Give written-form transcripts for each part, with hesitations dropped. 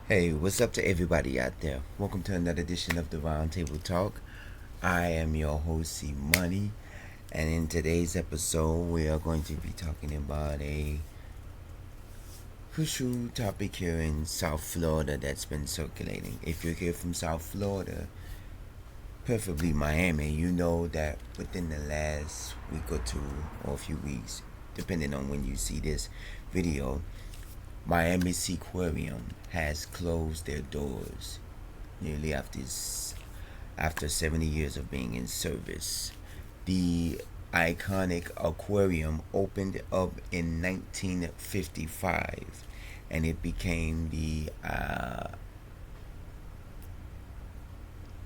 Hey, what's up to everybody out there? Welcome to another edition of the Roundtable Talk. I am your host, C Money, and in today's episode, we are going to be talking about a crucial topic here in South Florida that's been circulating. If you're here from South Florida, preferably Miami, you know that within the last week or two, or a few weeks, depending on when you see this video, Miami Seaquarium has closed their doors nearly after 70 years of being in service. The iconic aquarium opened up in 1955 and it became the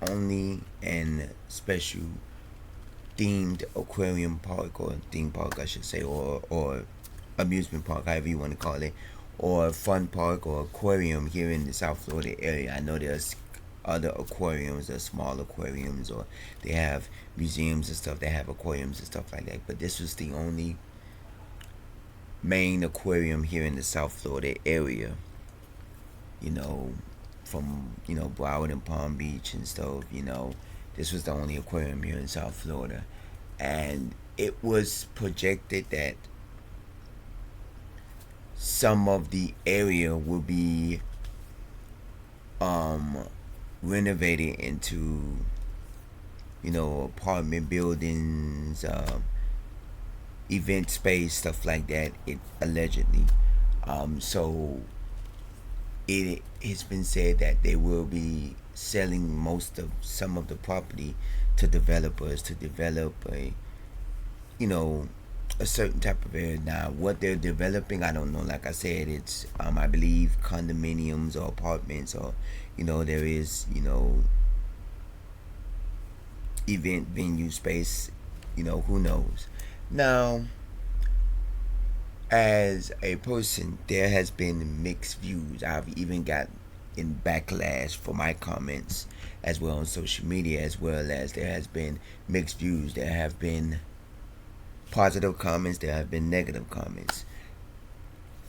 only and special themed aquarium park, or theme park I should say, or amusement park, however you want to call it, or fun park or aquarium here in the South Florida area. I know there's other aquariums, or small aquariums, or they have museums and stuff that have aquariums and stuff like that. But this was the only main aquarium here in the South Florida area. You know, from Broward and Palm Beach and stuff. This was the only aquarium here in South Florida, and it was projected that some of the area will be um renovated into apartment buildings, event space, stuff like that. It allegedly, so it has been said that they will be selling some of the property to developers to develop you know a certain type of area. Now, what they're developing, I don't know. Like I said, it's I believe condominiums or apartments, or there is event venue space. Who knows? Now, as a person, there has been mixed views. I've even got in backlash for my comments as well on social media, as well as there has been mixed views. There have been positive comments, there have been negative comments,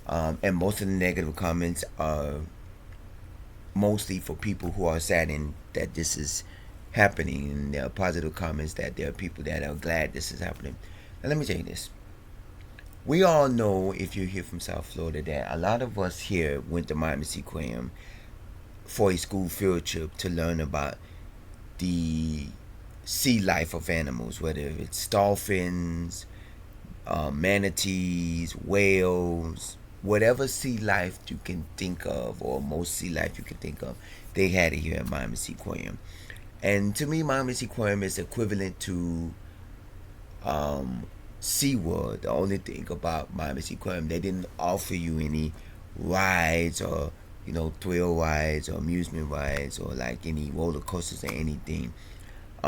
and most of the negative comments are mostly for people who are saddened that this is happening, and there are positive comments that there are people that are glad this is happening. Now, let me tell you this. We all know, if you're here from South Florida, that a lot of us here went to Miami Seaquarium for a school field trip to learn about the sea life of animals, whether it's dolphins, manatees, whales, whatever sea life you can think of, or most sea life you can think of, they had it here at Miami Seaquarium. And to me, Miami Seaquarium is equivalent to SeaWorld. The only thing about Miami Seaquarium, they didn't offer you any rides, or thrill rides or amusement rides, or like any roller coasters or anything.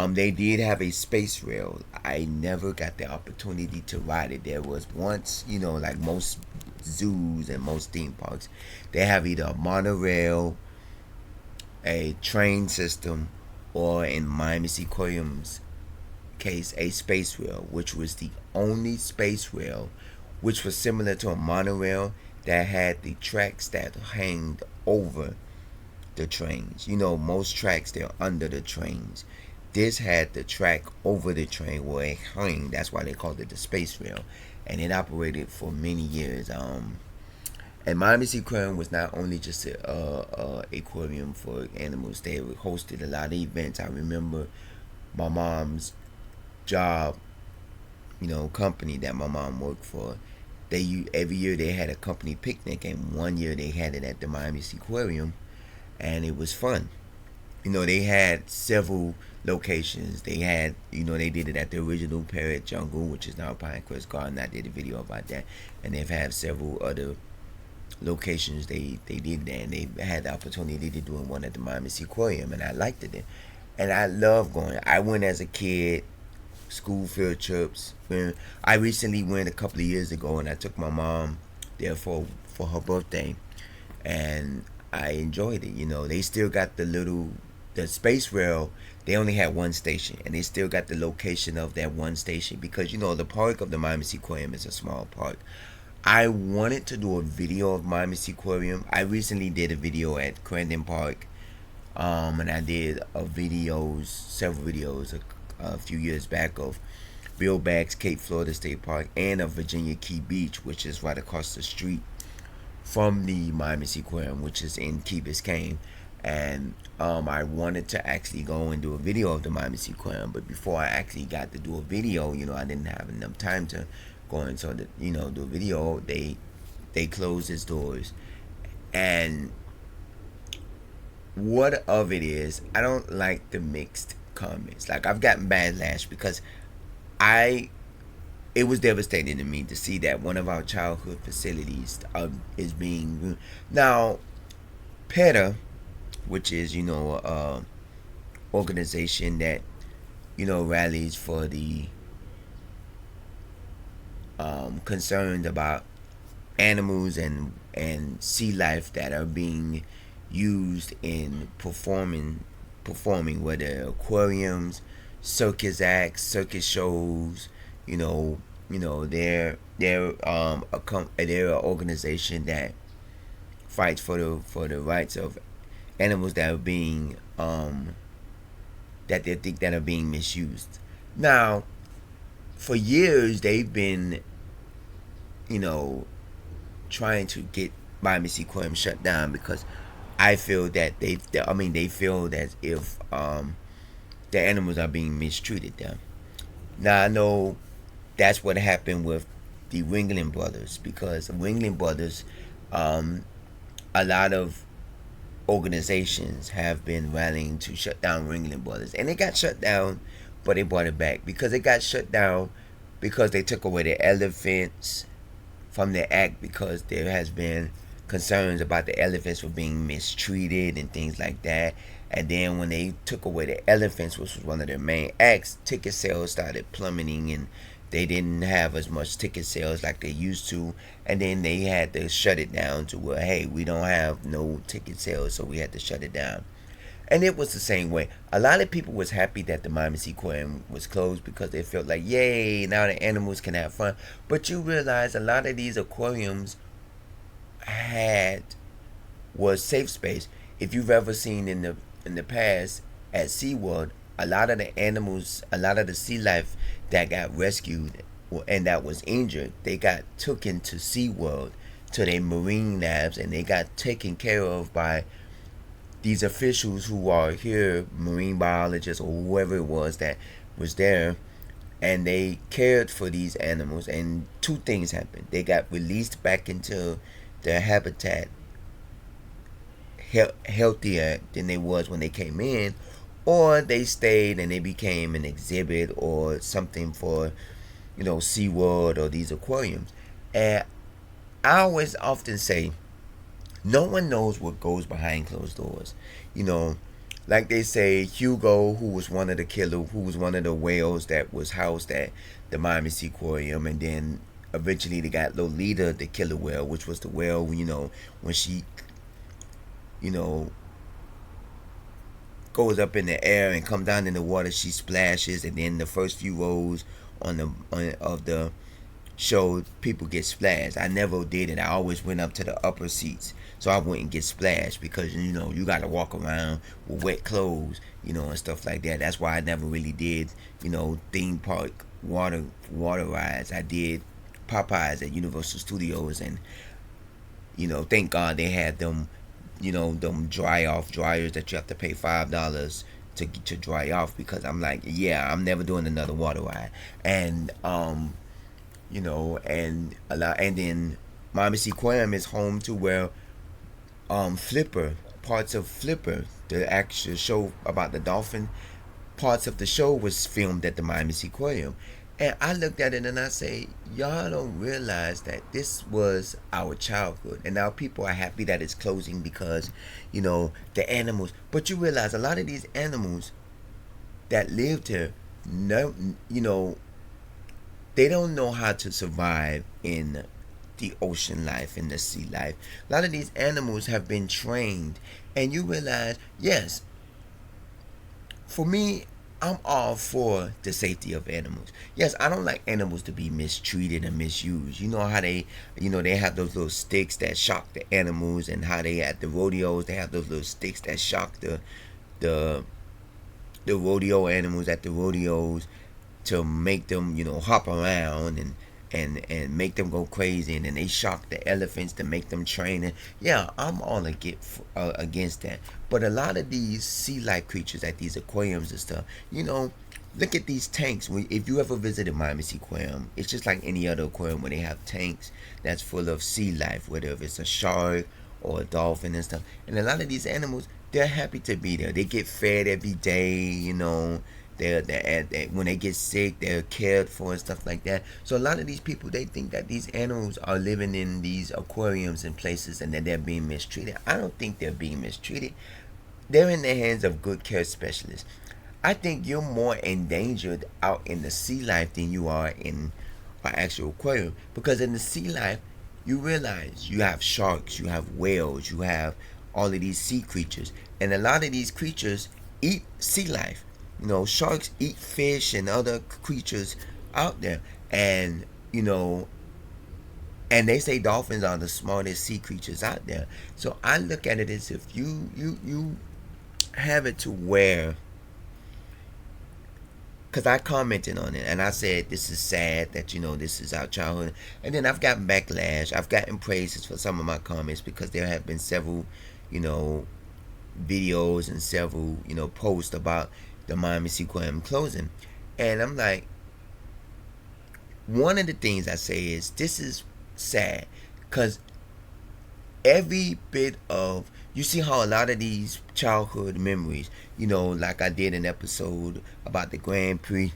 They did have a space rail. I never got the opportunity to ride it. There was once, like most zoos and most theme parks, they have either a monorail, a train system, or in Miami Seaquarium's case, a space rail, which was the only space rail which was similar to a monorail that had the tracks that hanged over the trains. Most tracks, they're under the trains. This had the track over the train where it hung. That's why they called it the space rail, and it operated for many years. And Miami Seaquarium was not only just a aquarium for animals. They hosted a lot of events. I remember my mom's job, company that my mom worked for. Every year they had a company picnic, and one year they had it at the Miami Seaquarium, and it was fun. They had several locations. They did it at the original Parrot Jungle, which is now Pinecrest Garden. I did a video about that, and they've had several other locations. They did that, and they had the opportunity to do one at the Miami Seaquarium, and I liked it. And I love going. I went as a kid, school field trips. I recently went a couple of years ago, and I took my mom there for her birthday, and I enjoyed it. They still got the space rail. They only had one station, and they still got the location of that one station, because the park of the Miami Seaquarium is a small park. I wanted to do a video of Miami Seaquarium. I recently did a video at Crandon Park, and I did several videos a few years back of Bill Baggs Cape Florida State Park and of Virginia Key Beach, which is right across the street from the Miami Seaquarium, which is in Key Biscayne. And I wanted to actually go and do a video of the Miami Seaquarium, but before I actually got to do a video, I didn't have enough time to go and so that do a video. They closed its doors, and what of it is, I don't like the mixed comments. Like, I've gotten backlash because I it was devastating to me to see that one of our childhood facilities is being now PETA, which is organization that rallies for the concerned about animals and sea life that are being used in performing whether aquariums, circus acts, circus shows. They're an organization that fights for the rights of animals that are being that they think that are being misused. Now, for years they've been trying to get Miami Seaquarium shut down because I feel that they feel that if the animals are being mistreated there. Now I know that's what happened with the Ringling Brothers, because the Ringling Brothers, a lot of organizations have been rallying to shut down Ringling Brothers, and it got shut down, but they brought it back because it got shut down because they took away the elephants from the act, because there has been concerns about the elephants were being mistreated and things like that. And then when they took away the elephants, which was one of their main acts, ticket sales started plummeting, and they didn't have as much ticket sales like they used to. And then they had to shut it down to where, hey, we don't have no ticket sales, so we had to shut it down. And it was the same way. A lot of people was happy that the Miami Seaquarium was closed because they felt like, yay, now the animals can have fun. But you realize a lot of these aquariums was safe space. If you've ever seen in the past at SeaWorld, a lot of the animals, a lot of the sea life that got rescued and that was injured, they got taken to SeaWorld, to their marine labs, and they got taken care of by these officials who are here, marine biologists or whoever it was that was there, and they cared for these animals. And two things happened: they got released back into their habitat healthier than they was when they came in, or they stayed and they became an exhibit or something for SeaWorld or these aquariums. And I always often say, no one knows what goes behind closed doors. Like they say, Hugo, who was one of the whales that was housed at the Miami Seaquarium, and then eventually they got Lolita, the killer whale, which was the whale, when she, goes up in the air and come down in the water, she splashes, and then the first few rows of the show, people get splashed. I never did it. I always went up to the upper seats so I wouldn't get splashed, because you got to walk around with wet clothes, and stuff like that. That's why I never really did theme park water rides. I did Popeyes at Universal Studios, and thank God they had them them dryers that you have to pay $5 to dry off, because I'm like, yeah, I'm never doing another water ride. And and a lot. And then Miami Seaquarium is home to where parts of Flipper, the actual show about the dolphin, parts of the show was filmed at the Miami Seaquarium. And I looked at it and I say, y'all don't realize that this was our childhood. And now people are happy that it's closing because, the animals. But you realize a lot of these animals that lived here, they don't know how to survive in the ocean life, in the sea life. A lot of these animals have been trained. And you realize, yes, for me, I'm all for the safety of animals. Yes, I don't like animals to be mistreated and misused. You know how they have those little sticks that shock the animals, and how they at the rodeos they have those little sticks that shock the the rodeo animals at the rodeos to make them, hop around and make them go crazy, and then they shock the elephants to make them train. And yeah, I'm all against that. But a lot of these sea life creatures at these aquariums and stuff, look at these tanks. If you ever visited Miami Seaquarium, it's just like any other aquarium where they have tanks that's full of sea life, whether if it's a shark or a dolphin and stuff. And a lot of these animals, they're happy to be there. They get fed every day, when they get sick, they're cared for and stuff like that. So a lot of these people, they think that these animals are living in these aquariums and places, and that they're being mistreated. I don't think they're being mistreated. They're in the hands of good care specialists. I think you're more endangered out in the sea life than you are in an actual aquarium, because in the sea life, you realize you have sharks, you have whales, you have all of these sea creatures, and a lot of these creatures eat sea life. Sharks eat fish and other creatures out there, and and they say dolphins are the smartest sea creatures out there. So I look at it as if you have it to where, because I commented on it and I said this is sad that this is our childhood, and then I've gotten backlash. I've gotten praises for some of my comments, because there have been several, you know, videos and several, posts about the Miami Seaquarium closing. And I'm like, one of the things I say is this is sad, because every bit of, you see how a lot of these childhood memories, like I did an episode about the Grand Prix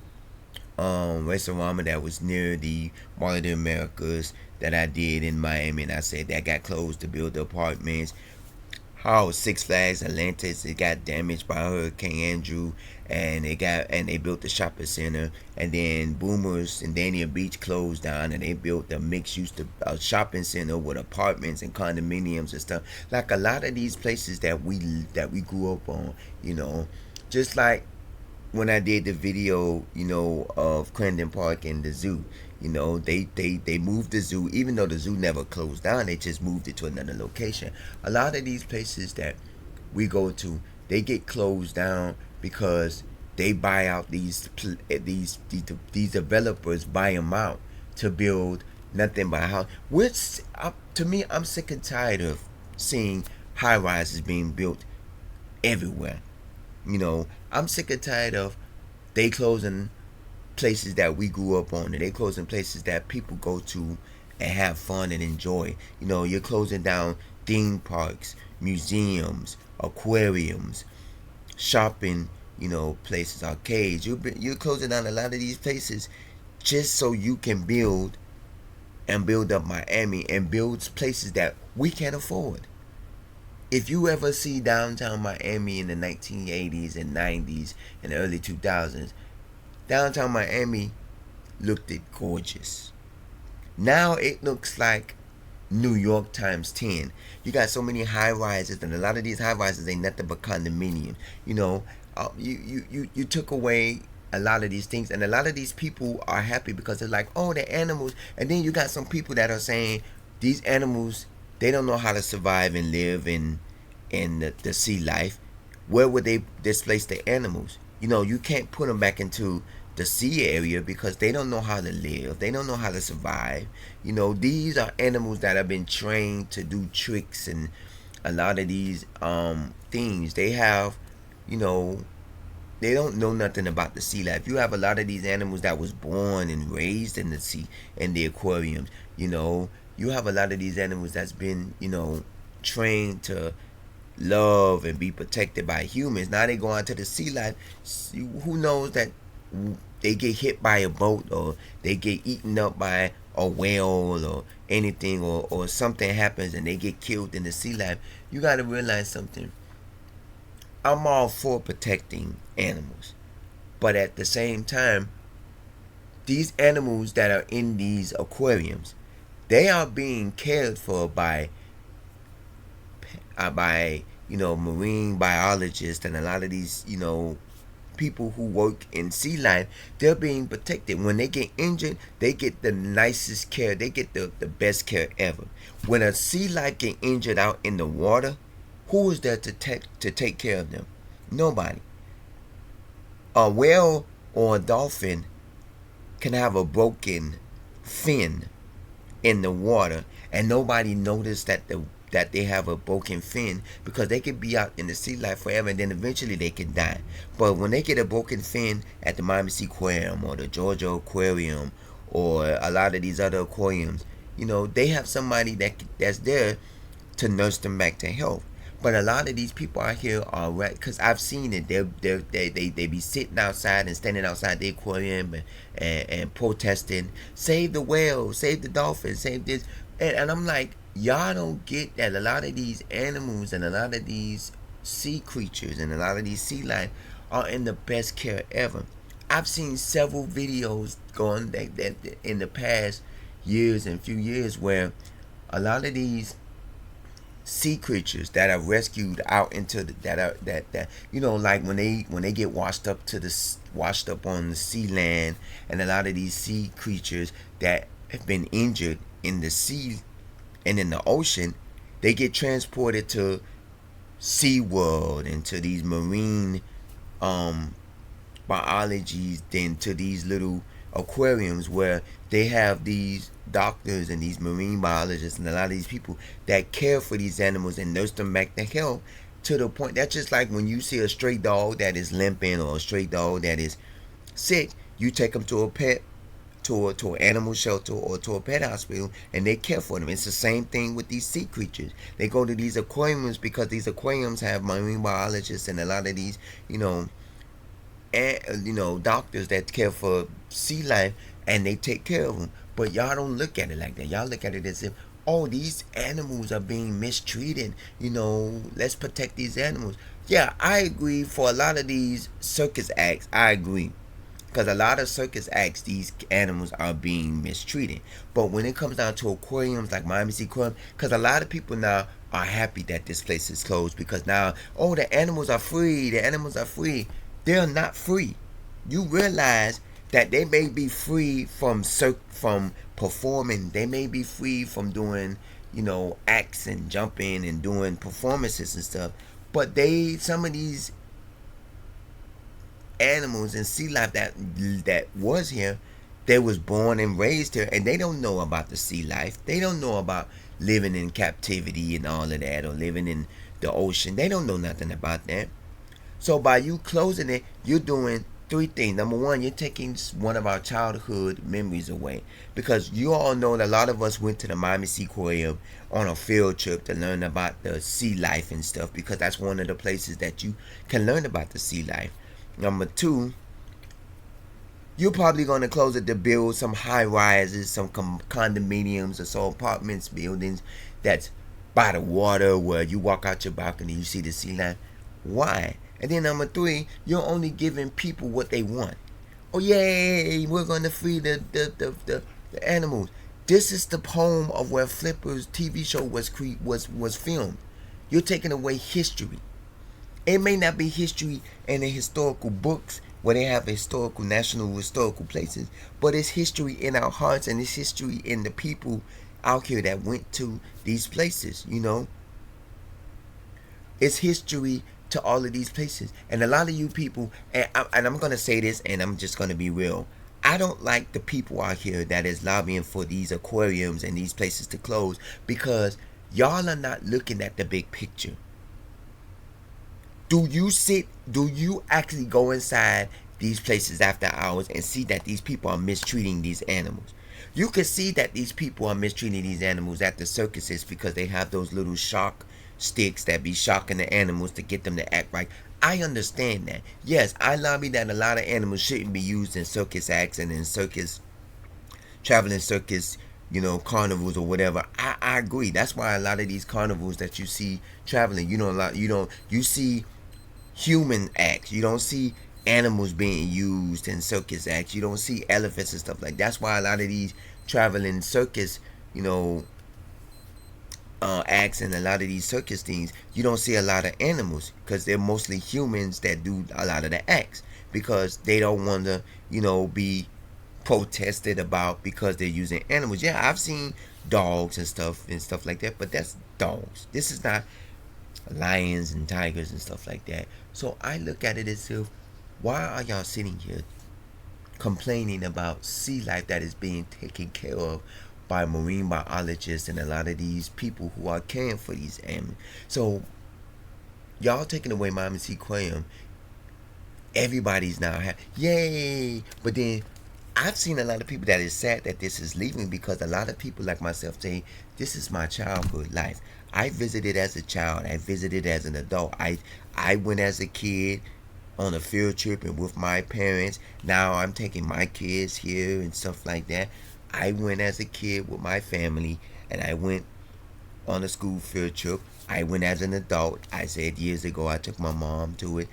restaurant that was near the Mall of the Americas that I did in Miami, and I said that got closed to build the apartments. How Six Flags Atlantis, it got damaged by Hurricane Andrew, and they built the shopping center, and then Boomers and Dania Beach closed down, and they built the mixed use shopping center with apartments and condominiums and stuff. Like a lot of these places that we grew up on, just like when I did the video, of Crandon Park and the zoo. They moved the zoo, even though the zoo never closed down. They just moved it to another location. A lot of these places that we go to, they get closed down because they buy out these developers buy them out to build nothing but a house. Which to me, I'm sick and tired of seeing high rises being built everywhere. I'm sick and tired of they closing places that we grew up on, and they closing places that people go to and have fun and enjoy. You're closing down theme parks, museums, aquariums, shopping, places, arcades. You're closing down a lot of these places just so you can build up Miami and build places that we can't afford. If you ever see downtown Miami in the 1980s and 90s and early 2000s, downtown Miami looked it gorgeous. Now it looks like New York times 10. You got so many high rises, and a lot of these high rises ain't nothing but condominium. You took away a lot of these things, and a lot of these people are happy because they're like, oh, they're animals. And then you got some people that are saying these animals, they don't know how to survive and live in the sea life. Where would they displace the animals? You can't put them back into the sea area because they don't know how to live. They don't know how to survive. These are animals that have been trained to do tricks, and a lot of these things they have, they don't know nothing about the sea life. You have a lot of these animals that was born and raised in the sea, in the aquariums. You have a lot of these animals that's been, trained to love and be protected by humans. Now they go out to the sea life. Who knows that they get hit by a boat, or they get eaten up by a whale or anything, or something happens and they get killed in the sea life. You got to realize something. I'm all for protecting animals, but at the same time, these animals that are in these aquariums, they are being cared for by marine biologists, and a lot of these people who work in sea life, they're being protected. When they get injured, they get the nicest care. They get the best care ever. When a sea life get injured out in the water, who is there to take care of them? Nobody. A whale or a dolphin can have a broken fin in the water and nobody noticed that they have a broken fin because they could be out in the sea life forever and then eventually they can die. But when they get a broken fin at the Miami Seaquarium or the Georgia Aquarium or a lot of these other aquariums, they have somebody that's there to nurse them back to health. But a lot of these people out here are right because I've seen it. They be sitting outside and standing outside the aquarium and protesting, save the whales, save the dolphins, save this. And I'm like, y'all don't get that a lot of these animals and a lot of these sea creatures and a lot of these sea life are in the best care ever. I've seen several videos going that in the past years and few years where a lot of these sea creatures that are rescued out into the, that like when they get washed up on the sea land, and a lot of these sea creatures that have been injured in the sea and in the ocean, they get transported to SeaWorld and to these marine biologies, then to these little aquariums where they have these doctors and these marine biologists and a lot of these people that care for these animals and nurse them back to health, to the point that's just like when you see a stray dog that is limping or a stray dog that is sick, you take them to a pet to an animal shelter or to a pet hospital and they care for them. It's the same thing with these sea creatures. They go to these aquariums because these aquariums have marine biologists and a lot of these doctors that care for sea life and they take care of them. But y'all don't look at it like that. Y'all look at it as if, oh, these animals are being mistreated, let's protect these animals. Yeah, I agree. For a lot of these circus acts, I agree, because a lot of circus acts, these animals are being mistreated. But when it comes down to aquariums like Miami Seaquarium, because a lot of people now are happy that this place is closed because now, oh, the animals are free. The animals are free. They're not free. You realize that they may be free from performing. They may be free from doing, acts and jumping and doing performances and stuff. But some of these animals in sea life that was here, they was born and raised here, and they don't know about the sea life. They don't know about living in captivity and all of that, or living in the ocean. They don't know nothing about that. So by you closing it, you're doing three things. Number one, you're taking one of our childhood memories away, because you all know that a lot of us went to the Miami Seaquarium on a field trip to learn about the sea life and stuff, because that's one of the places that you can learn about the sea life. Number two, you're probably going to close it to build some high rises, some condominiums or so apartments, buildings that's by the water where you walk out your balcony, you see the sea life. Why? And then number three, you're only giving people what they want. Oh yay, we're going to free the animals. This is the home of where Flipper's TV show was filmed. You're taking away history. It may not be history in the historical books where they have national historical places, but it's history in our hearts, and it's history in the people out here that went to these places, It's history to all of these places. And a lot of you people, and I'm going to say this, and I'm just going to be real. I don't like the people out here that is lobbying for these aquariums and these places to close, because y'all are not looking at the big picture. Do you actually go inside these places after hours and see that these people are mistreating these animals? You can see that these people are mistreating these animals at the circuses because they have those little shock sticks that be shocking the animals to get them to act right. I understand that. Yes, I lobby that a lot of animals shouldn't be used in circus acts and in traveling circus, carnivals or whatever. I agree. That's why a lot of these carnivals that you see traveling, you see human acts. You don't see animals being used in circus acts. You don't see elephants and stuff like that. That's why a lot of these traveling circus, acts and a lot of these circus things, you don't see a lot of animals because they're mostly humans that do a lot of the acts because they don't want to, be protested about because they're using animals. Yeah, I've seen dogs and stuff like that, but that's dogs. This is not lions and tigers and stuff like that. So I look at it as if, why are y'all sitting here complaining about sea life that is being taken care of by marine biologists and a lot of these people who are caring for these animals? So y'all taking away Miami seaquarium, everybody's now happy, yay! But then I've seen a lot of people that is sad that this is leaving because a lot of people like myself say this is my childhood life. I visited as a child. I visited as an adult. I went as a kid on a field trip and with my parents. Now I'm taking my kids here and stuff like that. I went as a kid with my family and I went on a school field trip. I went as an adult. I said years ago I took my mom to it.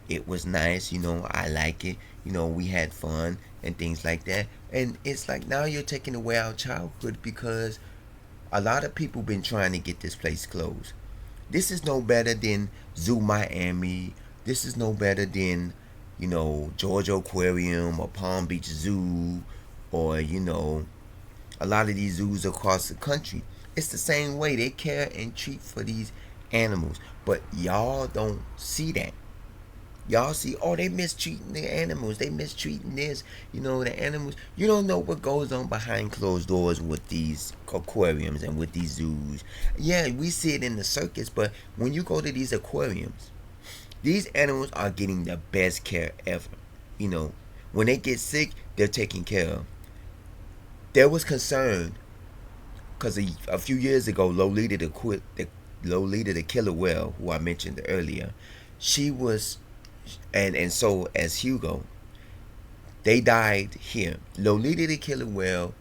It was nice. I like it. We had fun and things like that. And it's like now you're taking away our childhood because a lot of people been trying to get this place closed. This is no better than Zoo Miami. This is no better than, Georgia Aquarium or Palm Beach Zoo or, a lot of these zoos across the country. It's the same way they care and treat for these animals. But y'all don't see that. Y'all see, oh, they mistreating the animals. They mistreating this. The animals. You don't know what goes on behind closed doors with these aquariums and with these zoos. Yeah, we see it in the circus, but when you go to these aquariums, these animals are getting the best care ever. When they get sick, they're taken care of. There was concern because a few years ago, Lolita the killer whale, who I mentioned earlier, she was, and so as Hugo, they died here. Lolita the killer whale,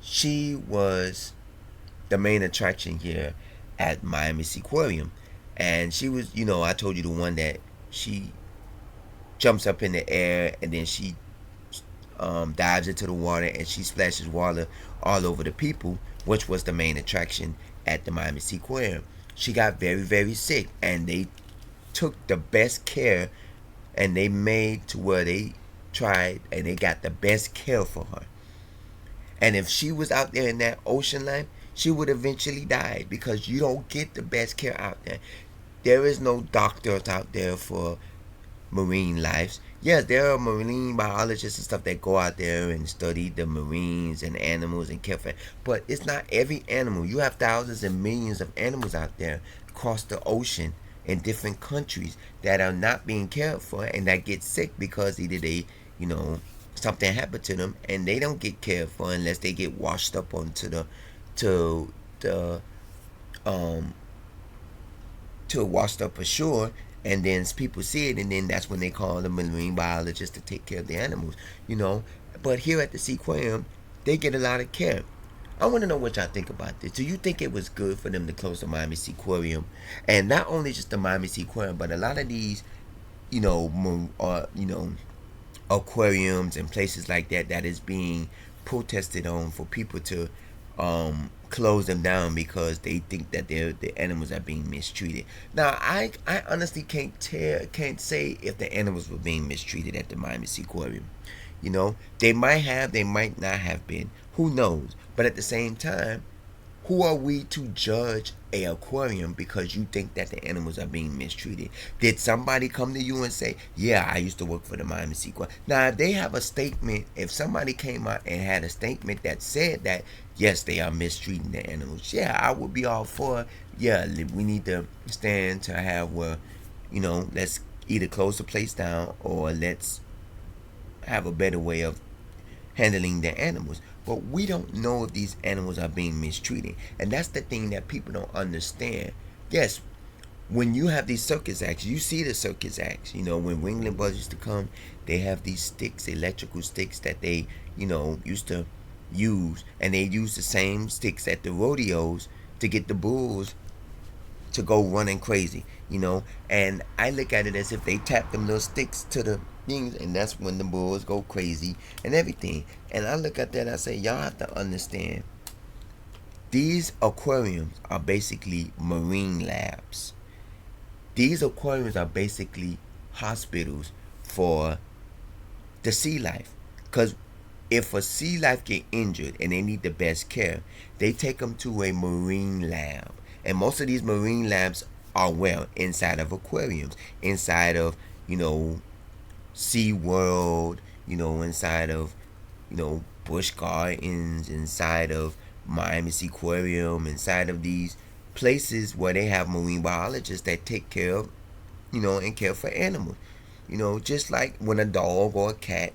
she was the main attraction here at Miami Seaquarium, and she was, I told you the one that she jumps up in the air and then she dives into the water and she splashes water all over the people, which was the main attraction at the Miami Seaquarium. She got very, very sick, and they took the best care, and they made to where they tried, and they got the best care for her. And if she was out there in that ocean life, she would eventually die because you don't get the best care out there. There is no doctors out there for marine lives. Yes, there are marine biologists and stuff that go out there and study the marines and animals and care for it. But it's not every animal. You have thousands and millions of animals out there across the ocean in different countries that are not being cared for and that get sick because either they, something happened to them and they don't get cared for unless they get washed up onto the to washed up ashore, and then people see it, and then that's when they call the marine biologist to take care of the animals. But here at the seaquarium, they get a lot of care. I want to know what y'all think about this. Do you think it was good for them to close the Miami Seaquarium, and not only just the Miami Seaquarium, but a lot of these, aquariums and places like that is being protested on for people to close them down because they think that the animals are being mistreated. Now, I honestly can't say if the animals were being mistreated at the Miami Seaquarium. They might have, they might not have been. Who knows? But at the same time, who are we to judge a aquarium because you think that the animals are being mistreated? Did somebody come to you and say, yeah, I used to work for the Miami Seaquarium? Now, if they have a statement, if somebody came out and had a statement that said that, yes, they are mistreating the animals, yeah, I would be all for, yeah, we need to stand to have where, let's either close the place down or let's have a better way of handling the animals. But we don't know if these animals are being mistreated. And that's the thing that people don't understand. Yes, when you have these circus acts, you see the circus acts. When Ringling Brothers used to come, they have these sticks, electrical sticks that they, used to use. And they use the same sticks at the rodeos to get the bulls to go running crazy, And I look at it as if they tap them little sticks to the things, and that's when the bulls go crazy and everything. And I look at that, I say, y'all have to understand. These aquariums are basically marine labs. These aquariums are basically hospitals for the sea life. Because if a sea life get injured and they need the best care, they take them to a marine lab. And most of these marine labs are well inside of aquariums, inside of, you know, Sea World, inside of, Busch Gardens, inside of Miami Seaquarium, inside of these places where they have marine biologists that take care of, and care for animals. Just like when a dog or a cat,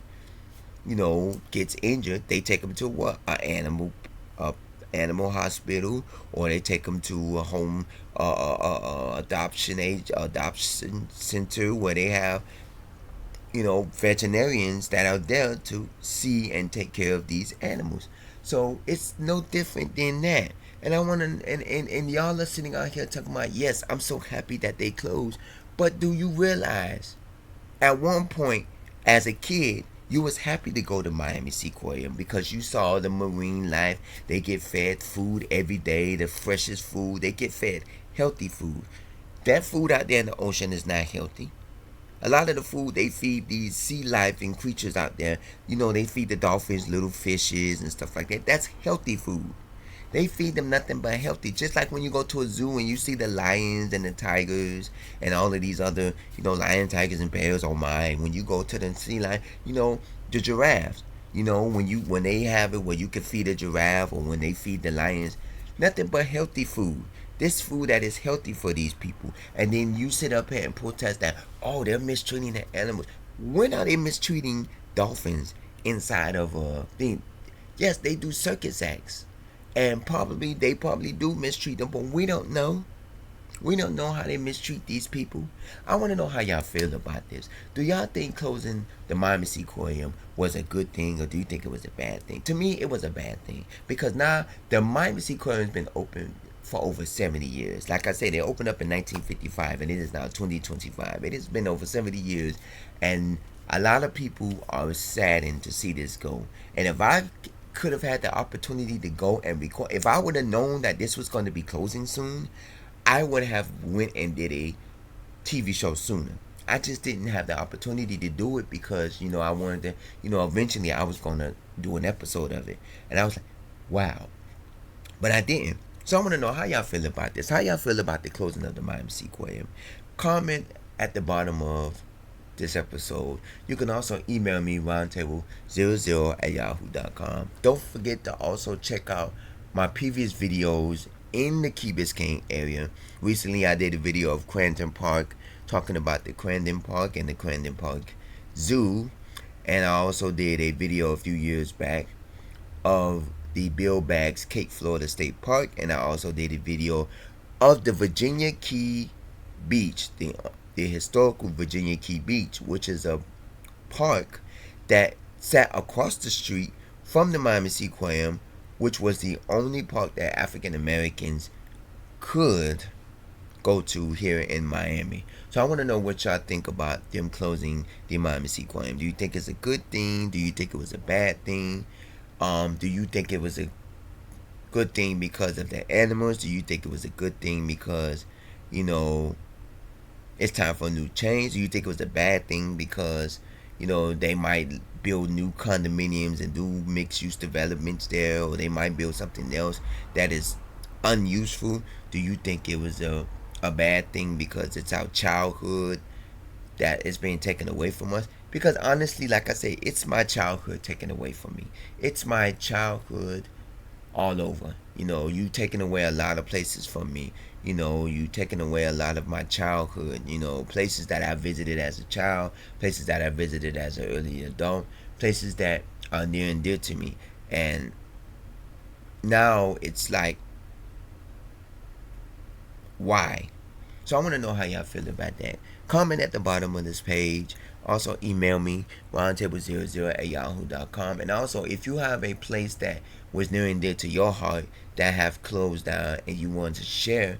gets injured, they take them to what? A animal hospital, or they take them to a home, adoption center where they have, veterinarians that are there to see and take care of these animals. So it's no different than that. And I want to, and y'all are sitting out here talking about, yes, I'm so happy that they closed. But do you realize at one point as a kid, you was happy to go to Miami Seaquarium because you saw the marine life. They get fed food every day, the freshest food. They get fed healthy food. That food out there in the ocean is not healthy. A lot of the food they feed these sea life and creatures out there, they feed the dolphins little fishes and stuff like that. That's healthy food. They feed them nothing but healthy. Just like when you go to a zoo and you see the lions and the tigers and all of these other, lion, tigers, and bears. Oh my! When you go to the sea lion, the giraffes. When they have it where you can feed a giraffe, or when they feed the lions, nothing but healthy food. This food that is healthy for these people. And then you sit up here and protest that, oh, they're mistreating the animals. When are they mistreating dolphins inside of a thing? Yes, they do circus acts. And they probably do mistreat them, but we don't know. We don't know how they mistreat these people. I want to know how y'all feel about this. Do y'all think closing the Miami Seaquarium was a good thing, or do you think it was a bad thing? To me, it was a bad thing because now the Miami Seaquarium has been open for over 70 years. Like I said, they opened up in 1955 and it is now 2025. It has been over 70 years, and a lot of people are saddened to see this go. And if I could have had the opportunity to go and record, if I would have known that this was going to be closing soon, I would have went and did a TV show sooner. I just didn't have the opportunity to do it because I wanted to, eventually I was going to do an episode of it, and I was like, wow, but I didn't. So I want to know how y'all feel about this. How y'all feel about the closing of the Miami Seaquarium? Comment at the bottom of this episode. You can also email me roundtable00@yahoo.com. Don't forget to also check out my previous videos in the Key Biscayne area. Recently I did a video of Crandon Park, talking about the Crandon Park and the Crandon Park Zoo. And I also did a video a few years back of the Bill Baggs Cape Florida State Park. And I also did a video of the Virginia Key Beach, the historical Virginia Key Beach, which is a park that sat across the street from the Miami Seaquarium, which was the only park that African Americans could go to here in Miami. So I want to know what y'all think about them closing the Miami Seaquarium. Do you think it's a good thing? Do you think it was a bad thing? Do you think it was a good thing because of the animals? Do you think it was a good thing because, it's time for a new change? Do you think it was a bad thing because, they might build new condominiums and do mixed use developments there, or they might build something else that is unuseful? Do you think it was a bad thing because it's our childhood that is being taken away from us? Because honestly, like I say, it's my childhood taken away from me. It's my childhood all over. You taking away a lot of places from me. You taking away a lot of my childhood. Places that I visited as a child, places that I visited as an early adult, places that are near and dear to me. And now it's like, why? So I want to know how y'all feel about that. Comment at the bottom of this page. Also email me, roundtable00@yahoo.com. And also, if you have a place that was near and dear to your heart that have closed down and you want to share,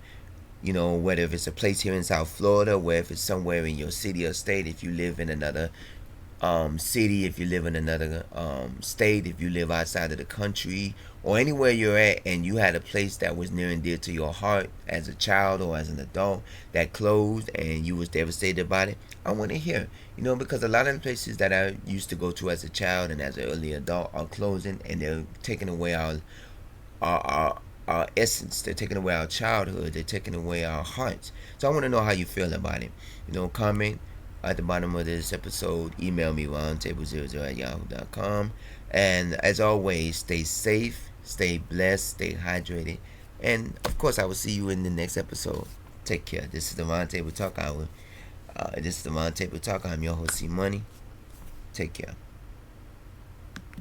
whether if it's a place here in South Florida, whether if it's somewhere in your city or state, if you live in another city, if you live in another state, if you live outside of the country, or anywhere you're at, and you had a place that was near and dear to your heart as a child or as an adult that closed and you was devastated about it, I want to hear. Because a lot of the places that I used to go to as a child and as an early adult are closing, and they're taking away our our, our essence. They're taking away our childhood. They're taking away our hearts. So I want to know how you feel about it. Comment at the bottom of this episode. Email me roundtable00@yahoo.com. And as always, stay safe, stay blessed, stay hydrated, and of course, I will see you in the next episode. Take care. This is the Roundtable Talk Hour. This is the Roundtable Talk. I'm your host, C Money. Take care.